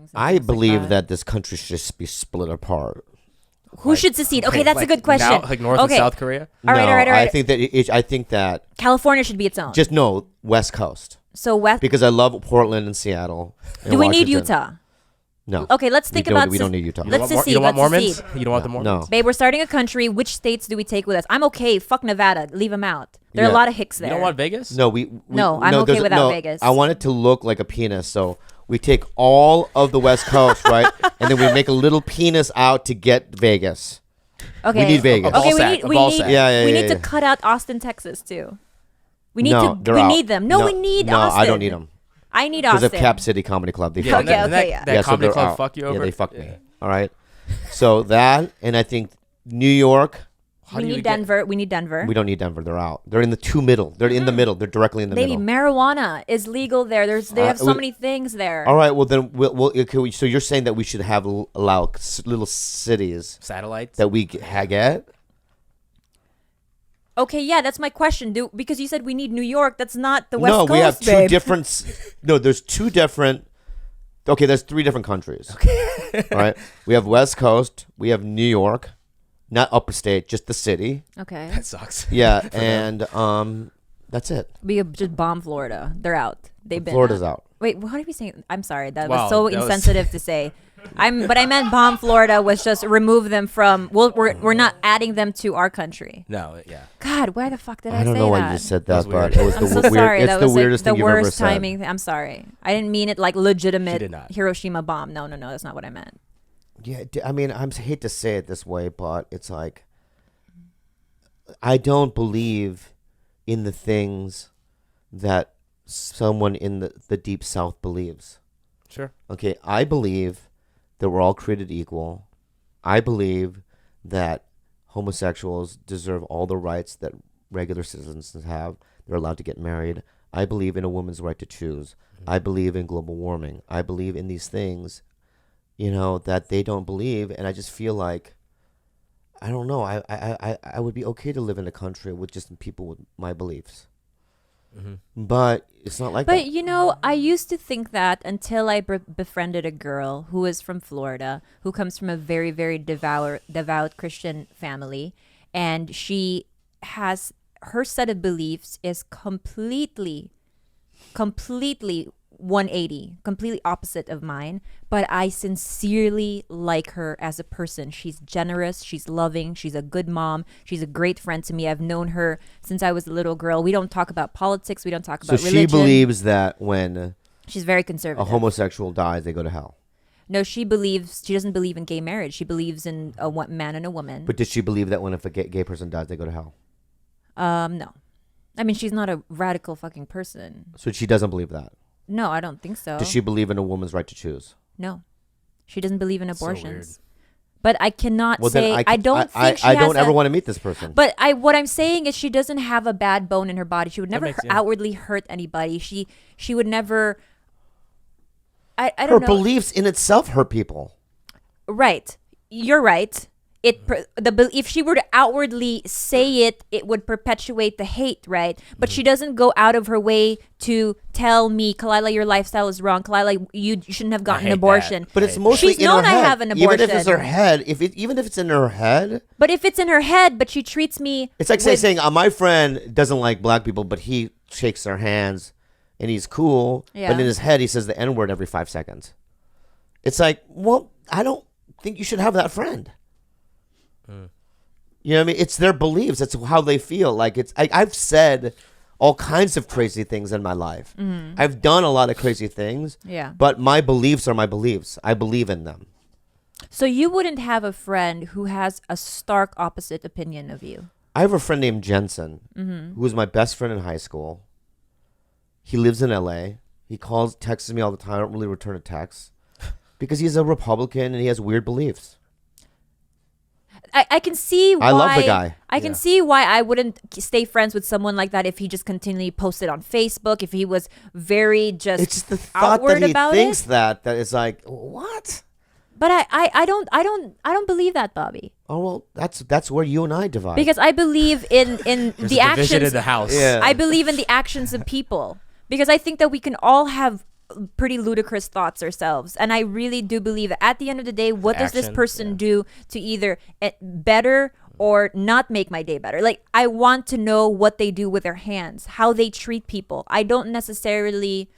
things. I believe that this country should just be split apart. Who should secede? Okay, that's a good question. Now, like North and South Korea? All right. I think that I think that California should be its own. just no West Coast. So West. Because I love Portland and Seattle. And Do we need Washington. Utah? No. Okay, let's think about. We don't need Utah. Let's secede. You don't want let's Mormons? secede. You don't want the Mormons? No. Babe, we're starting a country. Which states do we take with us? I'm okay. Fuck Nevada. Leave them out. There are a Yeah. lot of hicks there. You don't want Vegas? No, No, I'm okay without Vegas. I want it to look like a penis, so we take all of the West Coast, right, and then we make a little penis out to get Vegas. Okay. We need Vegas. ball Okay, sack, a we ball need. sack. Yeah, we need yeah. to cut out Austin, Texas too. We need No, to. they're We out. need them. No, we need no, Austin. I don't need them. I need Because Austin. of Cap City Comedy Club, they Yeah, fuck Okay, me. okay, yeah. That So comedy they're club out. fuck you over? Yeah, they fucked me. All right. So that, and I think New York. How We do you need get- Denver. We need Denver. We don't need Denver. They're out. They're in the middle. They're in the middle. They're directly in the Baby, middle. marijuana is legal there. They have so we- many things there. All right. Well, then so you're saying that we should have allow little cities Satellites? that we get? Okay, yeah, that's my question. Because you said we need New York. That's not the West No, Coast, we have two babe. different. No, there's two different. Okay, there's three different countries. Okay. All right. We have West Coast. We have New York, not upper state, just the city. Okay. That sucks. Yeah, and that's it. We have just bomb Florida. They're out. They've been Florida's out. Wait, what are we saying? I'm sorry. That Wow, was so that was- insensitive to say. But I meant bomb Florida was just remove them from. Well, we're not adding them to our country. No, yeah. God, why the fuck did I, I don't say know why that? you just said That was that, but weird. it was I'm the so weird. sorry. It's That the was weirdest like thing the you've ever worst said. timing. I'm sorry. I didn't mean it like She legitimate did not. Hiroshima bomb. No, that's not what I meant. Yeah, I mean, I hate to say it this way, but it's like I don't believe in the things that someone in the deep south believes. Sure. Okay, I believe that we're all created equal. I believe that homosexuals deserve all the rights that regular citizens have. They're allowed to get married. I believe in a woman's right to choose. I believe in global warming. I believe in these things, that they don't believe, and I just feel like, I don't know, I would be okay to live in a country with just people with my beliefs. But it's not like that. But I used to think that until I befriended a girl who is from Florida, who comes from a very, very devout Christian family, and she has her set of beliefs is completely 180, completely opposite of mine, but I sincerely like her as a person. She's generous, she's loving, she's a good mom, she's a great friend to me. I've known her since I was a little girl. We don't talk about politics, we don't talk about religion. So she believes that when She's very conservative. a homosexual dies, they go to hell. No, she doesn't believe in gay marriage. She believes in a man and a woman. But does she believe that if a gay person dies, they go to hell? No. I mean, she's not a radical fucking person. So she doesn't believe that. No, I don't think so. Does she believe in a woman's right to choose? No. She doesn't believe in So weird. abortions. But I cannot Well, say then I don't think she I has don't ever want to meet this person. But what I'm saying is she doesn't have a bad bone in her body. She would never makes sense. outwardly hurt anybody. She would never I Her don't know. beliefs in itself hurt people. Right. You're right. If she were to outwardly say it, it would perpetuate the hate, right? But she doesn't go out of her way to tell me, Kalila, your lifestyle is wrong. Kalila, you shouldn't have gotten hate an abortion. that. But it's mostly She's in her known I head. have an Even if it's abortion. her head, even if it's in her head, But if it's in her head, but she treats me, it's like with- saying, my friend doesn't like black people, but he shakes their hands and he's cool. Yeah. But in his head, he says the N-word every 5 seconds. It's like, well, I don't think you should have that friend. You know what I mean? It's their beliefs. It's how they feel. Like I've said all kinds of crazy things in my life. I've done a lot of crazy things. Yeah. But my beliefs are my beliefs. I believe in them. So you wouldn't have a friend who has a stark opposite opinion of you. I have a friend named Jensen, who was my best friend in high school. He lives in LA. He texts me all the time. I don't really return a text because he's a Republican and he has weird beliefs. I can see why. I love the guy. I can see why I wouldn't stay friends with someone like that if he just continually posted on Facebook, if he was very just It's just the thought outward that he about thinks it. that is like, what? But I don't believe that, Bobby. Oh, well, that's where you and I divide. Because I believe in There's the a division actions. in the house. Yeah. I believe in the actions of people. Because I think that we can all have pretty ludicrous thoughts ourselves. And I really do believe that at the end of the day, what does this Action, person yeah. do to either better or not make my day better? Like, I want to know what they do with their hands, how they treat people. I don't necessarily,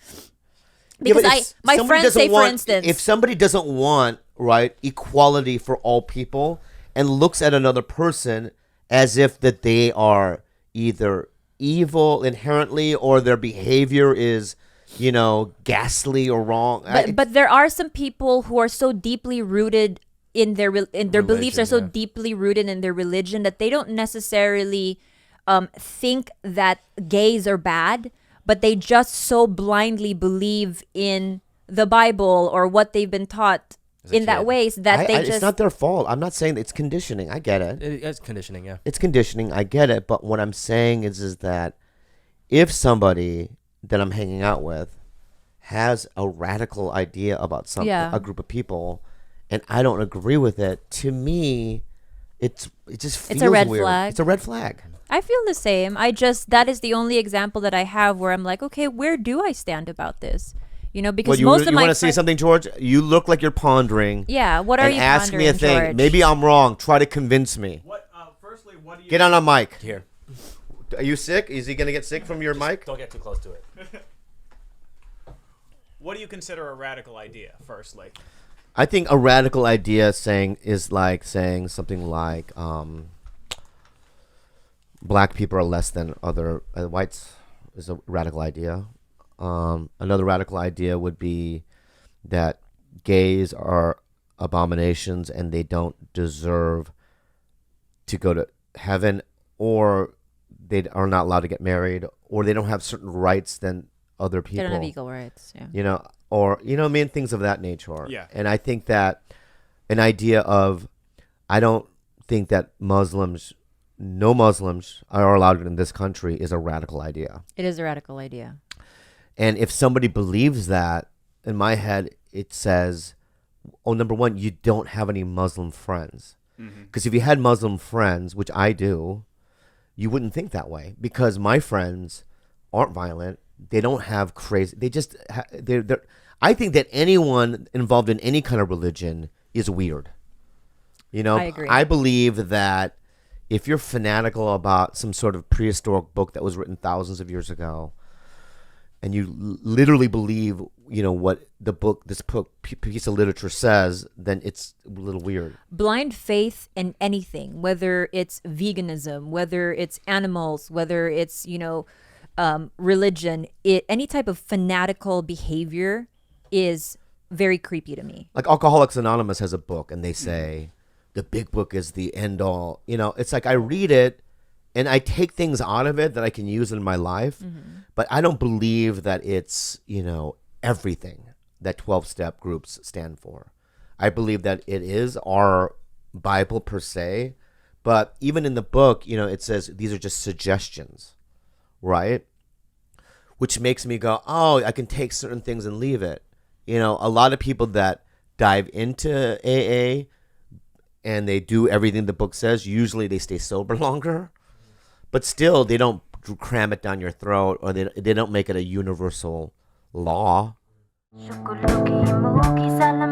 because but if my somebody friends doesn't say, for want- instance, if somebody doesn't want, right, equality for all people and looks at another person as if that they are either evil inherently or their behavior is, ghastly or wrong. but there are some people who are so deeply rooted in their beliefs, Religion, are so yeah. deeply rooted in their religion that they don't necessarily think that gays are bad, but they just so blindly believe in the Bible or what they've been taught As a in that kid. ways that they it's just not their fault. I'm not saying it's conditioning. I get it. It's conditioning, yeah. It's conditioning. I get it. But what I'm saying is that if somebody that I'm hanging out with has a radical idea about something, Yeah. a group of people, and I don't agree with it, to me, it just feels It's a red weird. flag. It's a red flag. I feel the same. That is the only example that I have where I'm like, okay, where do I stand about this? Because You most of my want to say something, George? You look like you're pondering. Yeah, what are and you ask me a pondering, thing. George? Maybe I'm wrong. Try to convince me. Firstly, what do you Get on a mic. Here. Are you sick? Is he gonna get sick from your mic? Don't get too close to it. What do you consider a radical idea? Firstly, I think a radical idea saying something like black people are less than other whites is a radical idea. Another radical idea would be that gays are abominations and they don't deserve to go to heaven, or they are not allowed to get married, or they don't have certain rights than other They people. don't have equal rights. Yeah. Things of that nature. Yeah. And I think that an idea of, I don't think that no Muslims are allowed in this country is a radical idea. It is a radical idea. And if somebody believes that, in my head, it says, oh, number one, you don't have any Muslim friends. Because if you had Muslim friends, which I do, you wouldn't think that way. Because my friends aren't violent. They don't have crazy. They just, they're. I think that anyone involved in any kind of religion is weird. I agree. I believe that if you're fanatical about some sort of prehistoric book that was written thousands of years ago, and you literally believe, what this piece of literature says, then it's a little weird. Blind faith in anything, whether it's veganism, whether it's animals, whether it's, religion, any type of fanatical behavior is very creepy to me. Like Alcoholics Anonymous has a book, and they say the big book is the end all. It's like I read it, and I take things out of it that I can use in my life, but I don't believe that it's, everything that 12-step groups stand for. I believe that it is our Bible per se, but even in the book, it says these are just suggestions, right? Which makes me go, oh, I can take certain things and leave it. A lot of people that dive into AA and they do everything the book says, usually they stay sober longer. But still, they don't cram it down your throat, or they don't make it a universal law. Syukur luki mu kisah